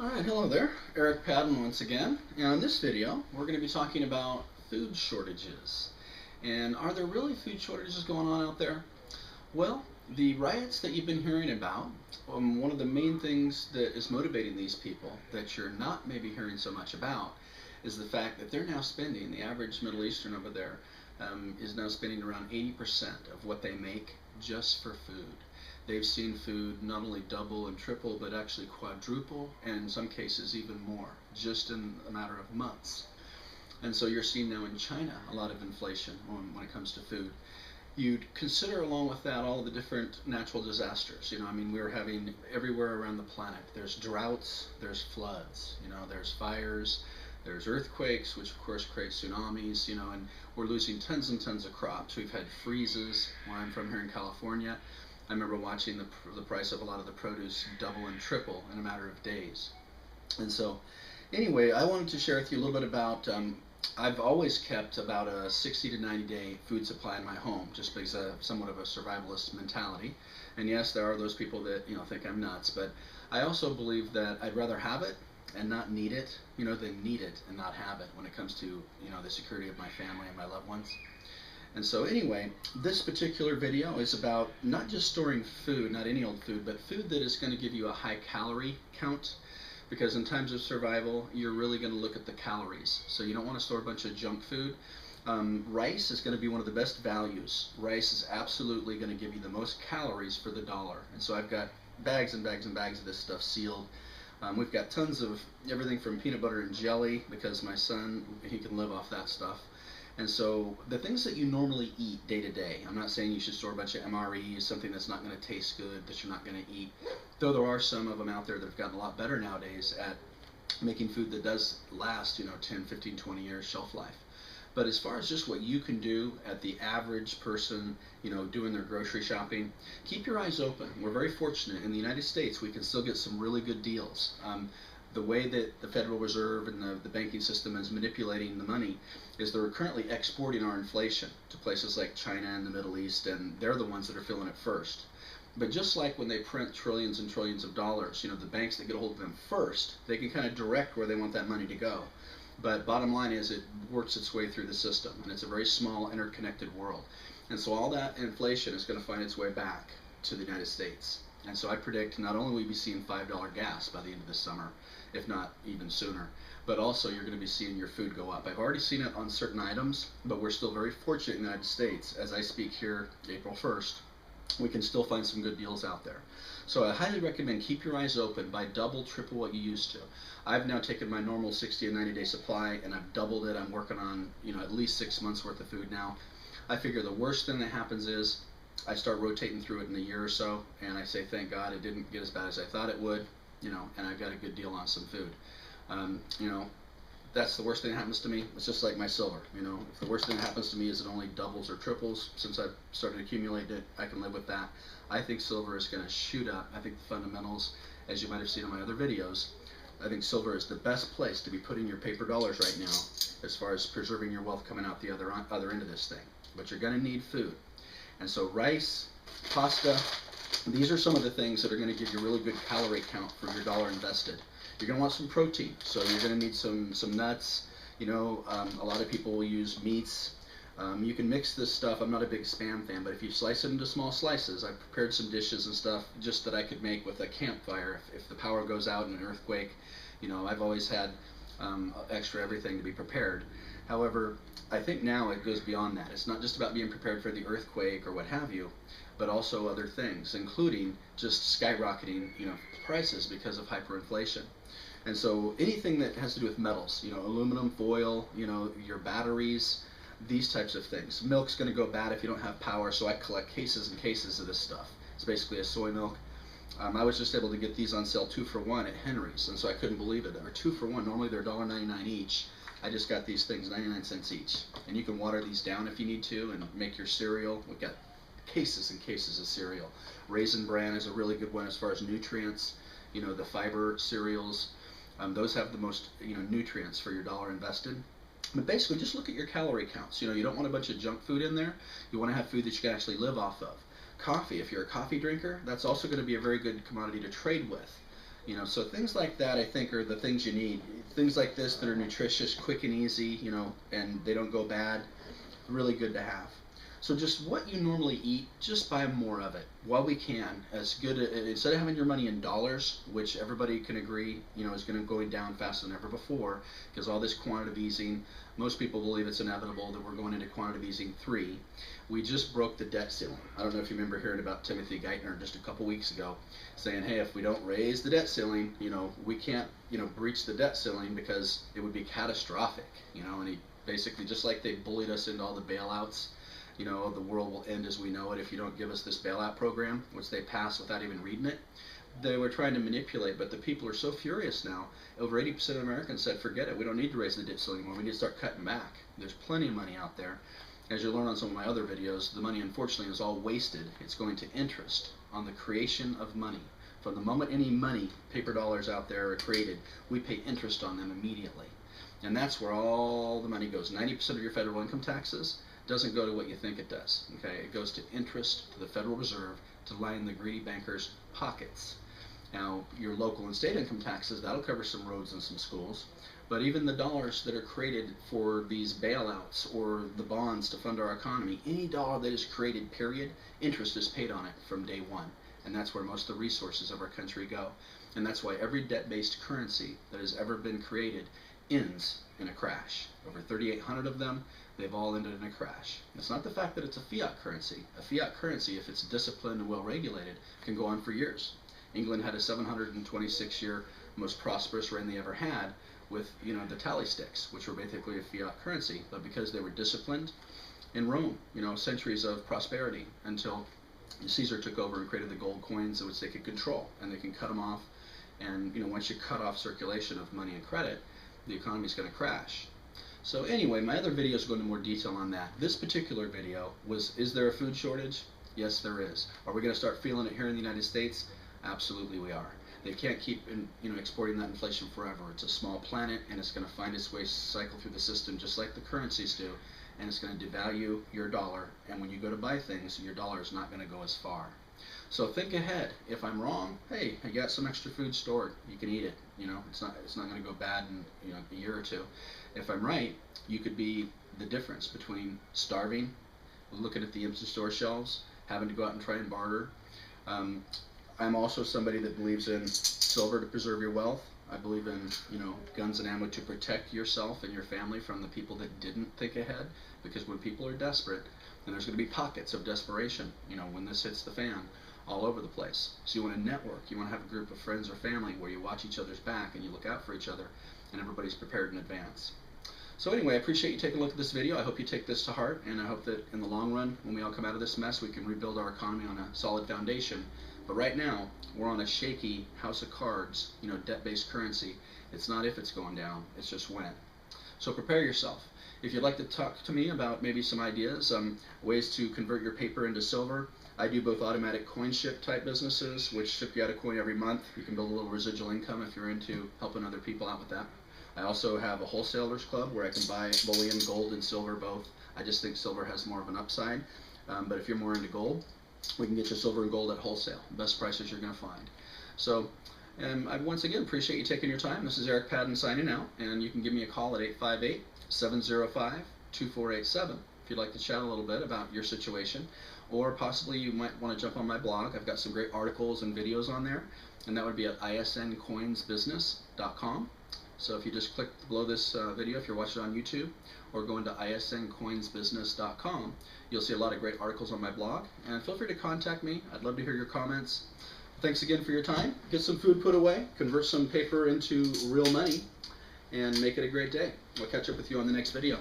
Alright, hello there. Eric Padden once again. And in this video, we're going to be talking about food shortages. And are there really food shortages going on out there? Well, the riots that you've been hearing about, one of the main things that is motivating these people that you're not maybe hearing so much about is the fact that they're now spending, the average Middle Eastern over there is now spending around 80% of what they make just for food. They've seen food not only double and triple, but actually quadruple, and in some cases even more, just in a matter of months. And so you're seeing now in China a lot of inflation when it comes to food. You'd consider along with that all the different natural disasters. I mean, we're having everywhere around the planet. There's droughts, there's floods, there's fires, there's earthquakes, which of course create tsunamis, and we're losing tons and tons of crops. We've had freezes where I'm from here in California. I remember watching the price of a lot of the produce double and triple in a matter of days. And so, anyway, I wanted to share with you a little bit about, I've always kept about a 60 to 90 day food supply in my home, just because of somewhat of a survivalist mentality. And yes, there are those people that, think I'm nuts, but I also believe that I'd rather have it and not need it, than need it and not have it when it comes to, the security of my family and my loved ones. And so anyway, this particular video is about not just storing food, not any old food, but food that is going to give you a high calorie count. Because in times of survival, you're really going to look at the calories. So you don't want to store a bunch of junk food. Rice is going to be one of the best values. Rice is absolutely going to give you the most calories for the dollar. And so I've got bags and bags and bags of this stuff sealed. We've got tons of everything from peanut butter and jelly, because my son, he can live off that stuff. And so the things that you normally eat day to day, I'm not saying you should store a bunch of MREs, something that's not going to taste good, that you're not going to eat, though there are some of them out there that have gotten a lot better nowadays at making food that does last, 10, 15, 20 years shelf life. But as far as just what you can do at the average person, doing their grocery shopping, keep your eyes open. We're very fortunate. In the United States, we can still get some really good deals. The way that the Federal Reserve and the banking system is manipulating the money is they're currently exporting our inflation to places like China and the Middle East, and they're the ones that are feeling it first. But just like when they print trillions and trillions of dollars, the banks that get a hold of them first, they can kind of direct where they want that money to go. But bottom line is it works its way through the system, and it's a very small, interconnected world. And so all that inflation is going to find its way back to the United States. And so I predict not only will we be seeing $5 gas by the end of this summer, if not even sooner, but also you're going to be seeing your food go up. I've already seen it on certain items, but we're still very fortunate in the United States. As I speak here, April 1st, we can still find some good deals out there. So I highly recommend keep your eyes open, buy double, triple what you used to. I've now taken my normal 60 and 90 day supply and I've doubled it. I'm working on, at least 6 months worth of food now. I figure the worst thing that happens is I start rotating through it in a year or so, and I say, thank God it didn't get as bad as I thought it would, and I've got a good deal on some food. That's the worst thing that happens to me. It's just like my silver, if the worst thing that happens to me is it only doubles or triples, since I've started accumulating it, I can live with that. I think silver is going to shoot up. I think the fundamentals, as you might have seen in my other videos, I think silver is the best place to be putting your paper dollars right now as far as preserving your wealth coming out the other end of this thing. But you're going to need food. And so rice, pasta, these are some of the things that are going to give you a really good calorie count for your dollar invested. You're going to want some protein, so you're going to need some nuts. A lot of people will use meats. You can mix this stuff. I'm not a big Spam fan, but if you slice it into small slices, I've prepared some dishes and stuff just that I could make with a campfire. If the power goes out in an earthquake, I've always had extra everything to be prepared. However, I think now it goes beyond that. It's not just about being prepared for the earthquake or what have you, but also other things, including just skyrocketing, prices because of hyperinflation. And so anything that has to do with metals, aluminum foil, your batteries, these types of things. Milk's going to go bad if you don't have power, so I collect cases and cases of this stuff. It's basically a soy milk. I was just able to get these on sale 2 for 1 at Henry's, and so I couldn't believe it. They were 2 for 1. Normally they're $1.99 each. I just got these things 99 cents each. And you can water these down if you need to and make your cereal. We've got cases and cases of cereal. Raisin Bran is a really good one as far as nutrients. The fiber cereals, those have the most nutrients for your dollar invested. But basically, just look at your calorie counts. You don't want a bunch of junk food in there. You want to have food that you can actually live off of. Coffee, if you're a coffee drinker, that's also going to be a very good commodity to trade with. You know, so things like that I think are the things you need. Things like this that are nutritious, quick and easy, you know, and they don't go bad, really good to have. So just what you normally eat, just buy more of it while we can. As good instead of having your money in dollars, which everybody can agree, you know, is going to go down faster than ever before because all this quantitative easing. Most people believe it's inevitable that we're going into quantitative easing 3. We just broke the debt ceiling. I don't know if you remember hearing about Timothy Geithner just a couple weeks ago, saying, hey, if we don't raise the debt ceiling, you know, we can't, you know, breach the debt ceiling because it would be catastrophic, you know. And he basically, just like they bullied us into all the bailouts, you know, the world will end as we know it if you don't give us this bailout program, which they passed without even reading it. They were trying to manipulate, but the people are so furious now. Over 80% of Americans said, forget it, we don't need to raise the debt ceiling anymore, we need to start cutting back. There's plenty of money out there. As you'll learn on some of my other videos, the money unfortunately is all wasted. It's going to interest on the creation of money. From the moment any money, paper dollars out there are created, we pay interest on them immediately. And that's where all the money goes. 90% of your federal income taxes doesn't go to what you think it does. Okay, it goes to interest to the Federal Reserve to line the greedy bankers' pockets. Now, your local and state income taxes, that'll cover some roads and some schools. But even the dollars that are created for these bailouts or the bonds to fund our economy, any dollar that is created, period, interest is paid on it from day one. And that's where most of the resources of our country go. And that's why every debt-based currency that has ever been created ends in a crash. Over 3,800 of them, they've all ended in a crash. It's not the fact that it's a fiat currency. A fiat currency, if it's disciplined and well regulated, can go on for years. England had a 726-year most prosperous reign they ever had with, you know, the tally sticks, which were basically a fiat currency, but because they were disciplined. In Rome, you know, centuries of prosperity until Caesar took over and created the gold coins, which they could control, and they can cut them off. And, you know, once you cut off circulation of money and credit, the economy is going to crash. So anyway, my other videos go into more detail on that. This particular video was, is there a food shortage? Yes, there is. Are we going to start feeling it here in the United States? Absolutely we are. They can't keep exporting that inflation forever. It's a small planet, and it's going to find its way cycle through the system just like the currencies do, and it's going to devalue your dollar, and when you go to buy things, your dollar is not going to go as far. So think ahead. If I'm wrong, hey, I got some extra food stored. You can eat it. You know, it's not going to go bad in, you know, a year or two. If I'm right, you could be the difference between starving, looking at the empty store shelves, having to go out and try and barter. I'm also somebody that believes in silver to preserve your wealth. I believe in, you know, guns and ammo to protect yourself and your family from the people that didn't think ahead. Because when people are desperate, then there's going to be pockets of desperation, you know, when this hits the fan, all over the place. So you want to network. You want to have a group of friends or family where you watch each other's back and you look out for each other, and everybody's prepared in advance. So anyway, I appreciate you taking a look at this video. I hope you take this to heart, and I hope that in the long run, when we all come out of this mess, we can rebuild our economy on a solid foundation. But right now, we're on a shaky house of cards, you know, debt-based currency. It's not if it's going down, it's just when. So prepare yourself. If you'd like to talk to me about maybe some ideas, ways to convert your paper into silver, I do both automatic coin ship type businesses, which ship you out a coin every month. You can build a little residual income if you're into helping other people out with that. I also have a wholesalers club where I can buy bullion, gold, and silver both. I just think silver has more of an upside. But if you're more into gold, we can get you silver and gold at wholesale. Best prices you're going to find. So, I once again appreciate you taking your time. This is Eric Padden signing out, and you can give me a call at 858-705-2487 if you'd like to chat a little bit about your situation. Or possibly you might want to jump on my blog. I've got some great articles and videos on there, and that would be at isncoinsbusiness.com. So if you just click below this video, if you're watching on YouTube, or go into isncoinsbusiness.com, you'll see a lot of great articles on my blog. And feel free to contact me. I'd love to hear your comments. Thanks again for your time. Get some food put away, convert some paper into real money, and make it a great day. We'll catch up with you on the next video.